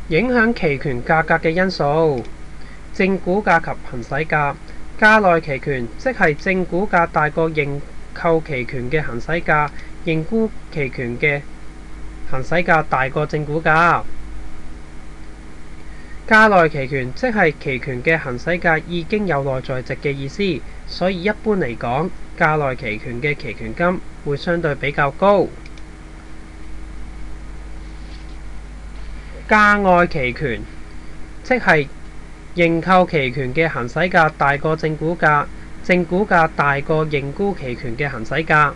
影響期權價格嘅因素：正股價及行使價。價內期權即係正股價大過認購期權嘅行使價，認沽期權嘅行使價大過正股價。價內期權即係期權嘅行使價已經有內在值嘅意思，所以一般嚟講，價內期權嘅期權金會相對比較高。價外期權即係認購期權嘅行使價大過正股價，正股價大過認沽期權嘅行使價。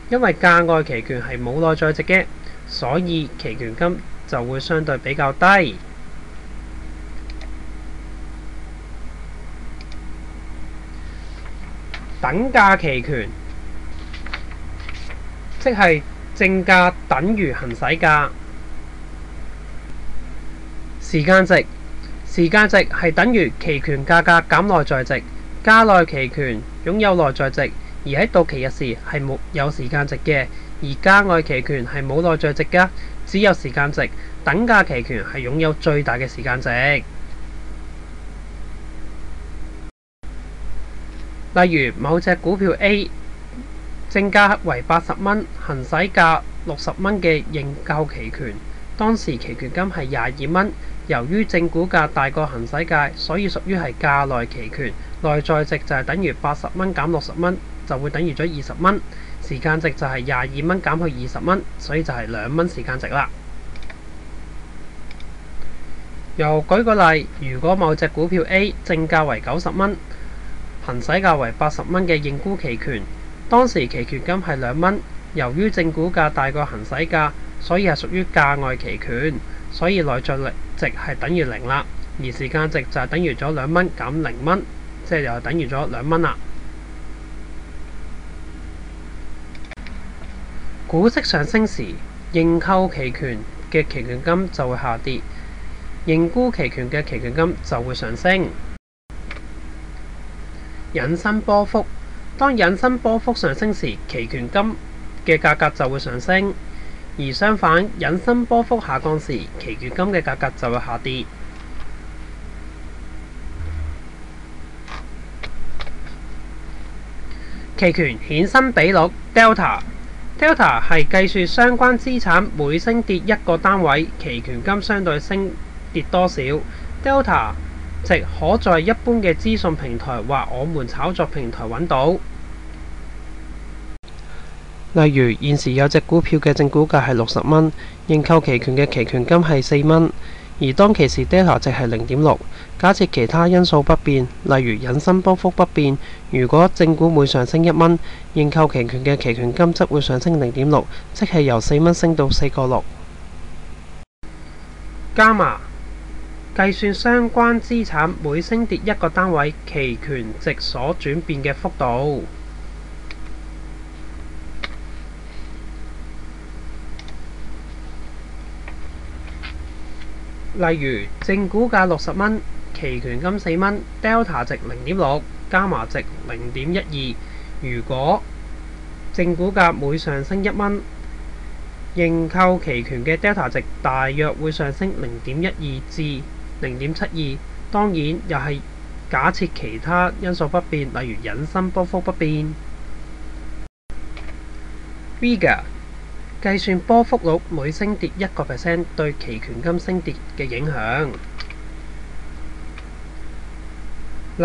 因為價外期權係冇內在值嘅，所以期權金就會相對比較低。等價期權即係正價等於行使價。時間值係等於期權價格減內在值。價內期權擁有內在值，而喺到期日時係沒有時間值嘅，而價外期權係冇內在值㗎，只有時間值。等價期權係擁有最大嘅時間值。例如某隻股票 A 正價為80蚊，行使價60蚊嘅認購期權，當時期權金係22蚊。由於正股價大過行使價，所以屬於係價內期權，內在值就係等於80蚊減60蚊，就會等於咗20蚊。時間值就係22蚊減去20蚊，所以就係2蚊時間值啦。又舉個例，如果某隻股票 A 正價為90蚊，行使價為80蚊嘅認沽期權，當時期權金係2蚊。由於正股價大過行使價，所以係屬於價外期權，所以內在值係等於0啦，而時間值就係等於咗2蚊減0蚊，即係又係等於咗2蚊啦。股息上升時，認購期權嘅期權金就會下跌，認沽期權嘅期權金就會上升。引伸波幅，當引伸波幅上升時，期權金嘅價格就會上升。而相反，引伸波幅下降時，期權金嘅價格就會下跌。期權衍生比率 Delta 係計算相關資產每升跌一個單位，期權金相對升跌多少。Delta 值可在一般嘅資訊平台或我們炒作平台揾到。例如現時有隻股票嘅正股價係60蚊，認購期權嘅期權金係4蚊，而當其時 Delta 值係0.6。假設其他因素不變，例如引伸波幅不變，如果正股每上升1蚊，認購期權嘅期權金則會上升0.6，即係由4蚊升到4個6。加碼計算相關資產每升跌一個單位，期權值所轉變嘅幅度。例如正股價60蚊，期權金4蚊 ，Delta 值0.6，加碼值0.12。如果正股價每上升1蚊，認購期權嘅 Delta 值大約會上升0.12至0.72。當然又係假設其他因素不變，例如引伸波幅不變。Vega計算波幅率每升跌1% 對期權金升跌嘅影響。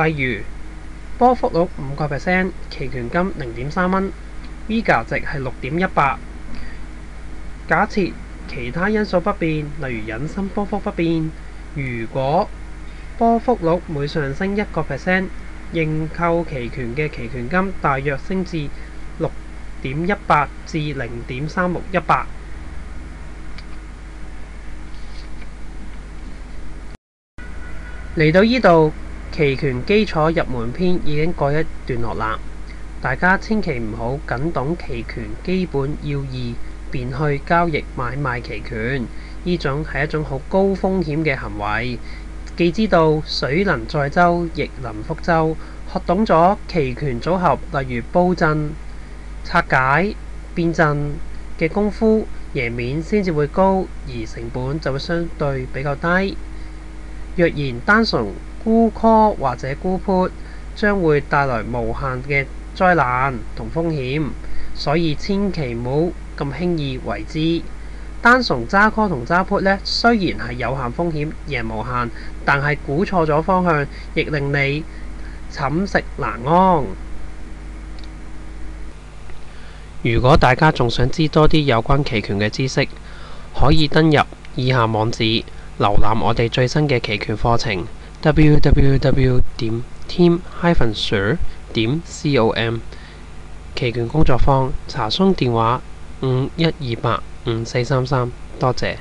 例如波幅率5%，期權金0.3蚊 ，Vega 值係6.18。假設其他因素不變，例如引伸波幅不變，如果波幅率每上升1%，認購期權嘅期權金大約升至6.18至0.3618。嚟到呢度，期權基礎入門篇已經過一段落啦。大家千祈唔好僅懂期權基本要義，便去交易買賣期權，呢種係一種好高風險嘅行為。既知道水能載舟，亦能覆舟。學懂咗期權組合，例如布陣、拆解、變陣嘅功夫，贏面先至會高，而成本就會相對比較低。若然單純沽 call 或者沽 put，將會帶來無限嘅災難同風險，所以千祈唔好咁輕易為之。單純揸 call 同揸 put 呢，雖然係有限風險，贏無限，但係估錯咗方向，亦令你寢食難安。如果大家仲想知多啲有關期權嘅知識，可以登入以下網址，瀏覽我哋最新嘅期權課程 www.team-sir.com 期權工作坊，查詢電話51285433，多謝。